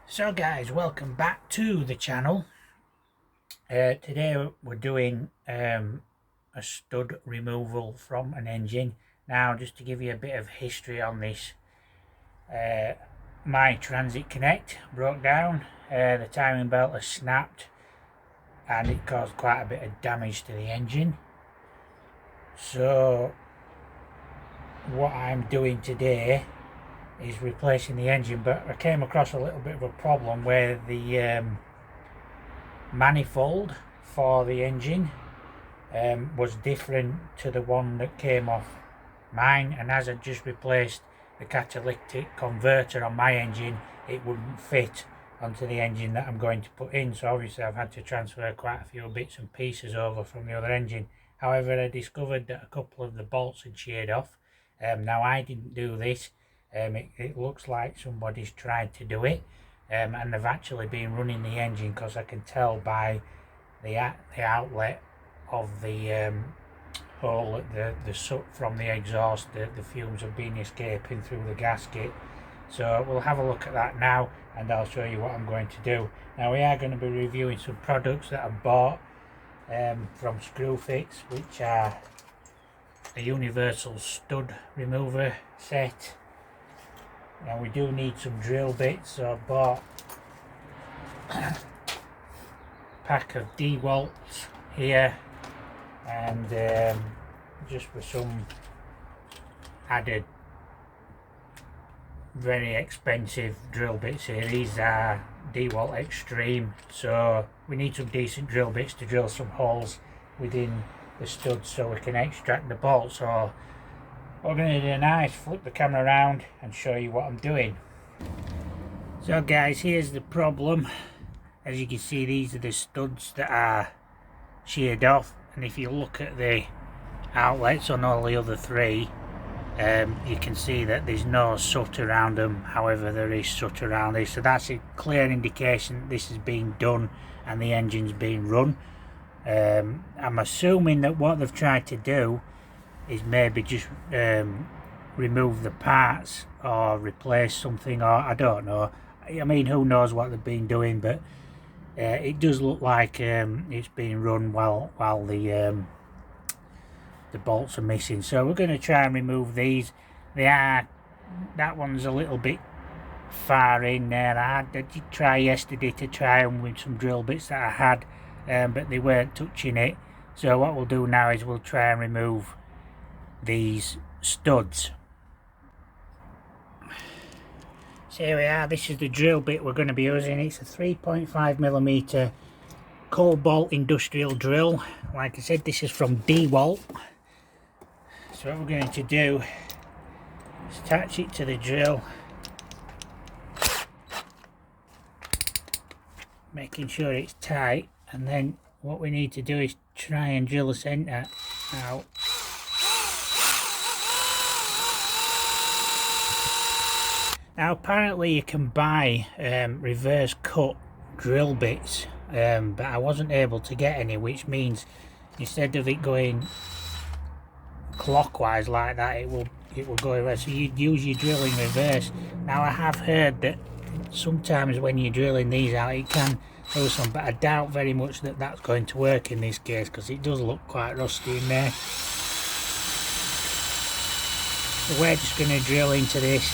So guys, welcome back to the channel. Today we're doing a stud removal from an engine. Now, just to give you a bit of history on this, my transit connect broke down, the timing belt has snapped and it caused quite a bit of damage to the engine. So what I'm doing today is replacing the engine, but I came across a little bit of a problem where the manifold for the engine was different to the one that came off mine, and as I just replaced the catalytic converter on my engine, it wouldn't fit onto the engine that I'm going to put in, so obviously I've had to transfer quite a few bits and pieces over from the other engine. However, I discovered that a couple of the bolts had sheared off. Now, I didn't do this. It looks like somebody's tried to do it, and they've actually been running the engine, because I can tell by the outlet of the hole at the soot from the exhaust, the fumes have been escaping through the gasket. So we'll have a look at that now, and I'll show you what I'm going to do. Now, we are going to be reviewing some products that I've bought from Screwfix, which are a universal stud remover set. Now, we do need some drill bits, so I've bought a pack of D-bolts here, and just for some added very expensive drill bits here. These are D-Walt Extreme, so we need some decent drill bits to drill some holes within the studs so we can extract the bolts. So what we're going to do now is flip the camera around and show you what I'm doing. So guys, here's the problem. As you can see, these are the studs that are sheared off, and if you look at the outlets on all the other three, you can see that there's no soot around them. However, there is soot around this, so that's a clear indication that this is being done and the engine's being run. I'm assuming that what they've tried to do is maybe just remove the parts or replace something, or I don't know. I mean, who knows what they've been doing, but it does look like it's being run while the bolts are missing. So we're going to try and remove these. That one's a little bit far in there. I did try yesterday to try them with some drill bits that I had, but they weren't touching it. So what we'll do now is we'll try and remove these studs. So here we are. This is the drill bit we're going to be using. It's a 3.5mm cobalt industrial drill. Like I said, this is from D-Walt. So what we're going to do is attach it to the drill, making sure it's tight, and then what we need to do is try and drill the centre out. Now, apparently you can buy reverse cut drill bits, but I wasn't able to get any, which means instead of it going clockwise like that, it will go reverse. So you'd use your drill in reverse. Now, I have heard that sometimes when you're drilling these out, it can do some, but I doubt very much that that's going to work in this case, because it does look quite rusty in there. So we're just going to drill into this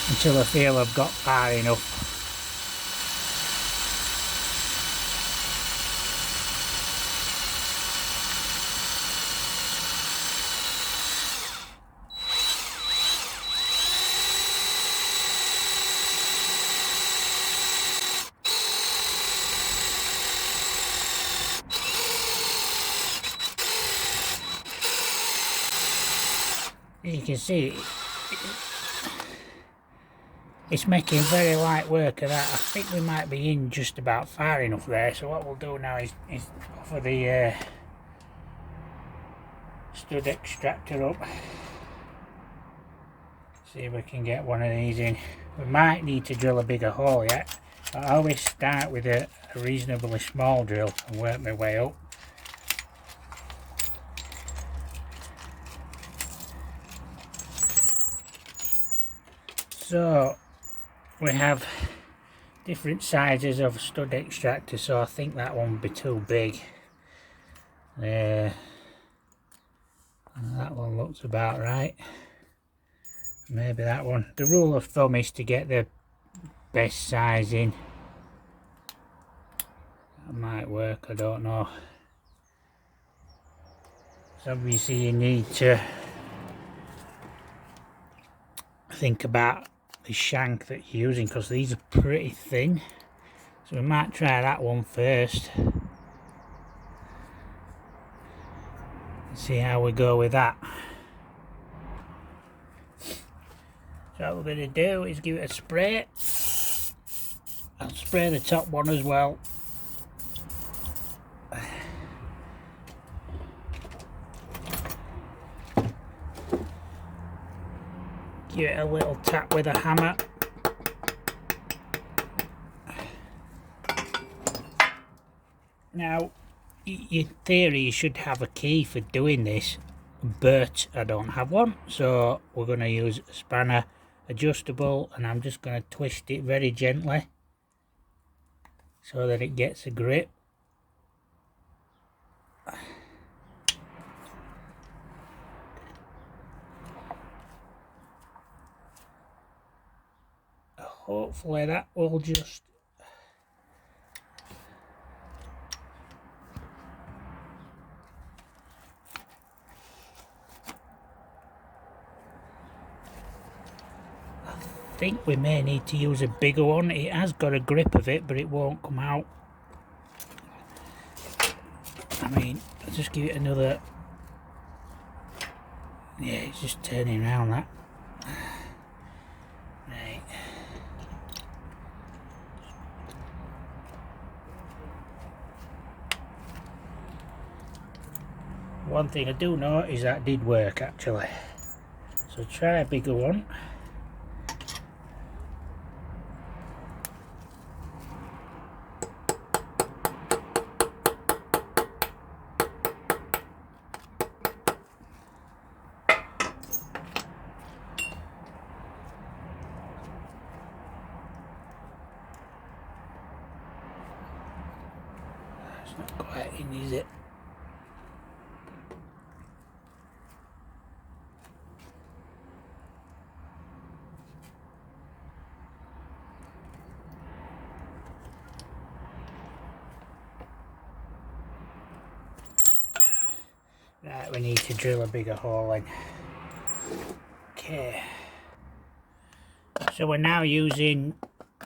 until I feel I've got far enough. As you can see, it's making very light work of that. I think we might be in just about far enough there. So what we'll do now is offer the stud extractor up. See if we can get one of these in. We might need to drill a bigger hole yet. I always start with a reasonably small drill and work my way up. So we have different sizes of stud extractor, so I think that one would be too big. That one looks about right. Maybe that one. The rule of thumb is to get the best size in. That might work, I don't know. So obviously you need to think about the shank that you're using, because these are pretty thin. So we might try that one first. See how we go with that. So what we're going to do is give it a spray. I'll spray the top one as well. Give it a little tap with a hammer. Now, in theory you should have a key for doing this, but I don't have one, so we're going to use a spanner, adjustable, and I'm just going to twist it very gently so that it gets a grip. Hopefully that will just I think we may need to use a bigger one. It has got a grip of it, but it won't come out. I mean, I'll just give it another. Yeah, it's just turning around that. Right. One thing I do know is that did work actually. So try a bigger one. It's not quite in, is it? Right, we need to drill a bigger hole in. Okay. So we're now using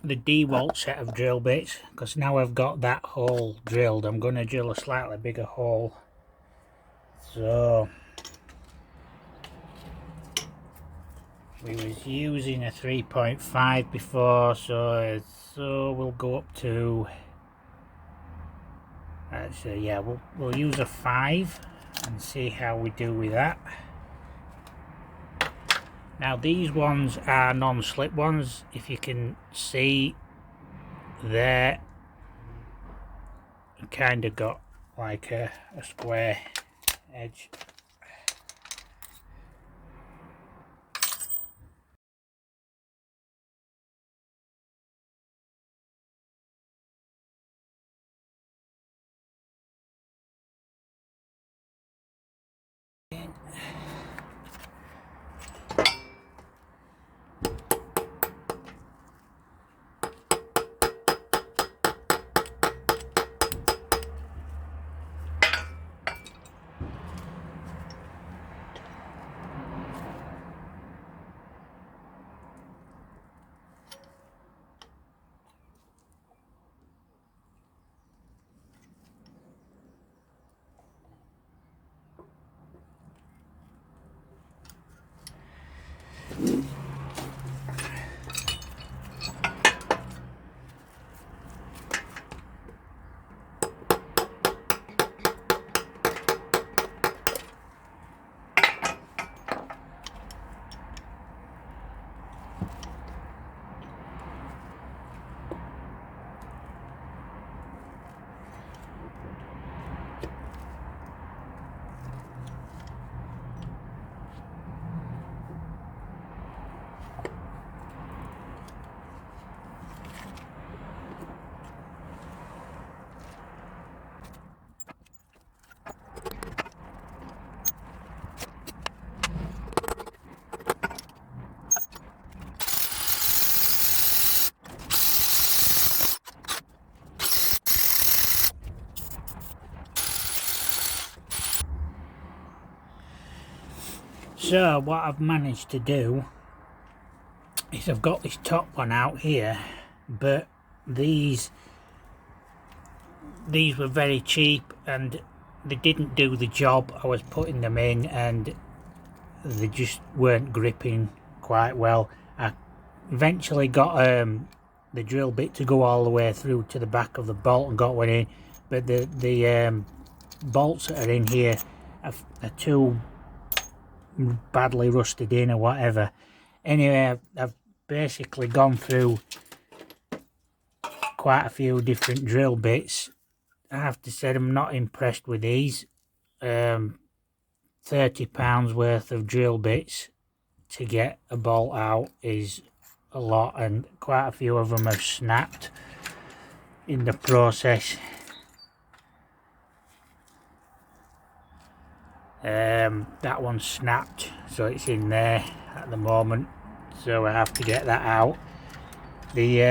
the DeWalt set of drill bits, because now I've got that hole drilled, I'm going to drill a slightly bigger hole. So we was using a 3.5 before, so we'll go up to, actually yeah, we'll use a 5 and see how we do with that. Now these ones are non-slip ones. If you can see there, kind of got like a square edge. So what I've managed to do is I've got this top one out here, but these were very cheap and they didn't do the job. I was putting them in and they just weren't gripping quite well. I eventually got the drill bit to go all the way through to the back of the bolt and got one in, but the bolts that are in here are too badly rusted in or whatever. Anyway, I've basically gone through quite a few different drill bits. I have to say I'm not impressed with these. £30 worth of drill bits to get a bolt out is a lot, and quite a few of them have snapped in the process. That one snapped, so it's in there at the moment, so I have to get that out. The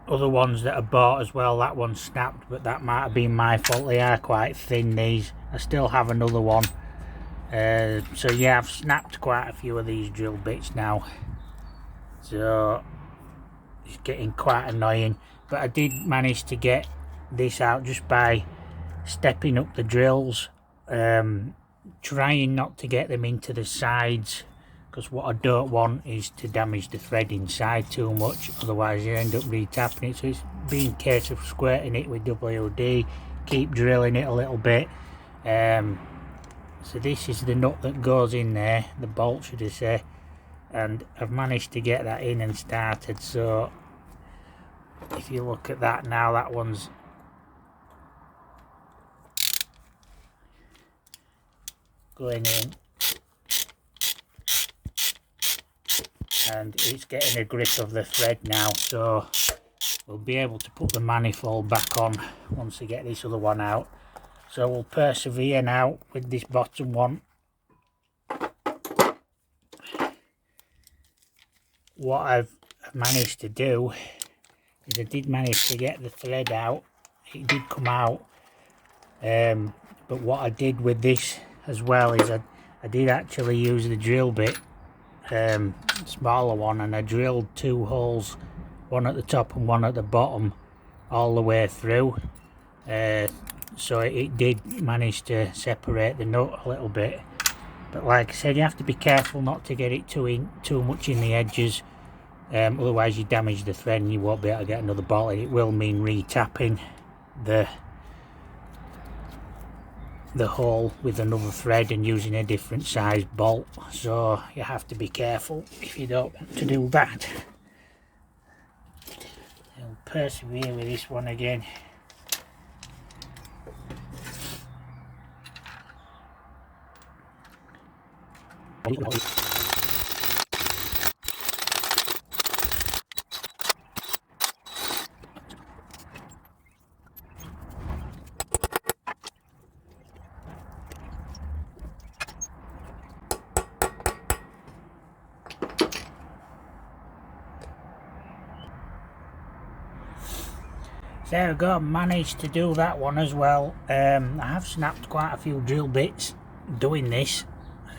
other ones that I bought as well, that one snapped, but that might have been my fault. They are quite thin, these. I still have another one. So yeah, I've snapped quite a few of these drill bits now, so it's getting quite annoying. But I did manage to get this out just by stepping up the drills, trying not to get them into the sides, because what I don't want is to damage the thread inside too much, otherwise you end up retapping it. So it's been a case of squirting it with WD, keep drilling it a little bit. So this is the nut that goes in there, the bolt should I say, and I've managed to get that in and started. So if you look at that now, that one's going in and it's getting a grip of the thread now, so we'll be able to put the manifold back on once we get this other one out. So we'll persevere now with this bottom one. What I've managed to do is I did manage to get the thread out. It did come out, but what I did with this as well is I did actually use the drill bit, smaller one, and I drilled 2 holes, one at the top and one at the bottom, all the way through. So it did manage to separate the nut a little bit, but like I said, you have to be careful not to get it too much in the edges, otherwise you damage the thread and you won't be able to get another bolt in. It will mean retapping the hole with another thread and using a different size bolt, so you have to be careful if you don't want to do that. I'll persevere with this one again. So there we go, managed to do that one as well. I have snapped quite a few drill bits doing this,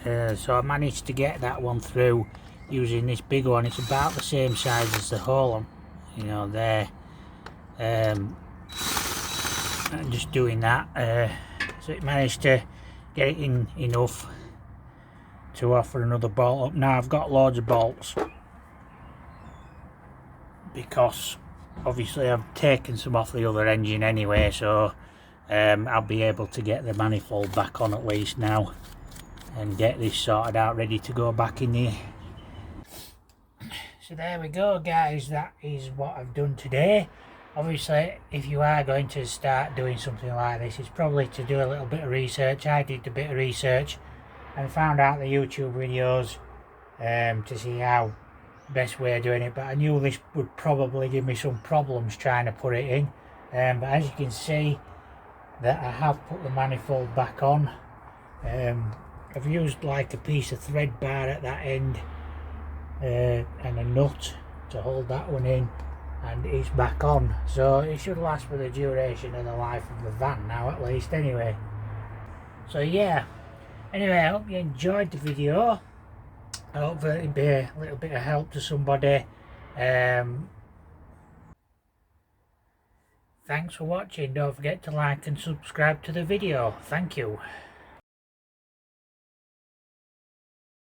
so I managed to get that one through using this big one. It's about the same size as the hole, you know, there. And just doing that, so it managed to get it in enough to offer another bolt up. Now I've got loads of bolts because obviously I've taken some off the other engine anyway, so I'll be able to get the manifold back on at least now and get this sorted out, ready to go back in here. So there we go guys, that is what I've done today. Obviously if you are going to start doing something like this, it's probably to do a little bit of research. I did a bit of research and found out the YouTube videos to see how best way of doing it, but I knew this would probably give me some problems trying to put it in, but as you can see that I have put the manifold back on. I've used like a piece of thread bar at that end and a nut to hold that one in, and it's back on, so it should last for the duration of the life of the van now at least anyway. So yeah, Anyway, I hope you enjoyed the video. I hope that it'll be a little bit of help to somebody. Thanks for watching. Don't forget to like and subscribe to the video. Thank you.